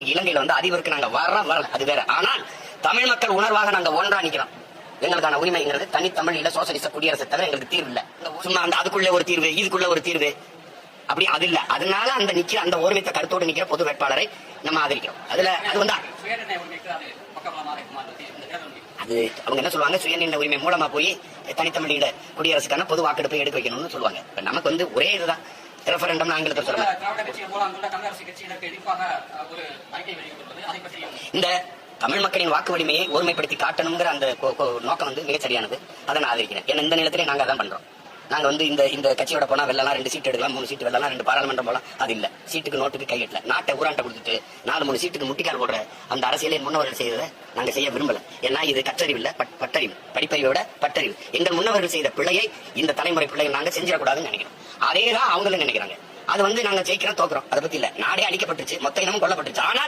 இலங்கையில வந்து அதிபருக்கு நாங்க வரல அது வேற. ஆனால் தமிழ் மக்கள் உணர்வாக நாங்க ஒன்றா நிக்கிறோம். எங்களுக்கான உரிமைங்கிறது தனித்தமிழ் இல்ல சோசியலிச குடியரசு தவிர எங்களுக்கு தீர்வு இல்ல. சும்மா அந்த அதுக்குள்ள ஒரு தீர்வு இதுக்குள்ள ஒரு தீர்வு அப்படி அது இல்ல. அதனால அந்த நிக்கிற அந்த ஒருமித்த கருத்தோடு நிக்கிற பொது வேட்பாளரை நம்ம ஆதரிக்கிறோம். அதுல அது வந்து அது அவங்க என்ன சொல்லுவாங்க, சுயநிர்ணய உரிமை மூலமா போய் தனித்தமிழீழ குடியரசுக்கான பொது வாக்கெடுப்பை எடுக்க வைக்கணும்னு சொல்லுவாங்க. இப்ப நமக்கு வந்து ஒரே இதுதான் ரெஃபரண்டம் ஆங்கிலத்தில் சொல்லுவாங்க. இந்த தமிழ் மக்களின் வாக்கு வலிமையை ஒருமைப்படுத்தி காட்டணுங்கிற அந்த நோக்கம் வந்து மிகச்சரியானது. அதை நான் ஆதரிக்கிறேன். ஏன்னா இந்த நிலத்திலே நாங்க அதான் பண்றோம். நாங்க வந்து இந்த கட்சியோட போனா வெள்ளலாம் 2 சீட் எடுக்கலாம், 3 சீட் வெள்ளலாம், 2 பாராளுமன்றம் போலாம். அது இல்ல, சீட்டுக்கு நோட்டுக்கு கையெட்டல, நாட்டை ஊராண்ட கொடுத்துட்டு 4-3 சீட்டுக்கு முட்டிக்கால் போடுற அந்த அரசியலை முன்னவர்கள் செய்ததை நாங்க செய்ய விரும்பல. ஏன்னா இது கற்றறிவு இல்ல, பட்டறிவு, படிப்பறிவை விட பட்டறிவு. எங்கள் முன்னவர்கள் செய்த பிள்ளையை இந்த தலைமுறை பிள்ளைகள் நாங்க செஞ்சிடக்கூடாதுன்னு நினைக்கிறோம். அதேதான் அவங்களும் நினைக்கிறாங்க. அது வந்து நாங்க ஜெயிக்கிறோம் தோக்குறோம் அதை பத்தி இல்ல. நாடே அழிக்கப்பட்டுச்சு, மொத்த இனமும் கொல்லப்பட்டுச்சு. ஆனால்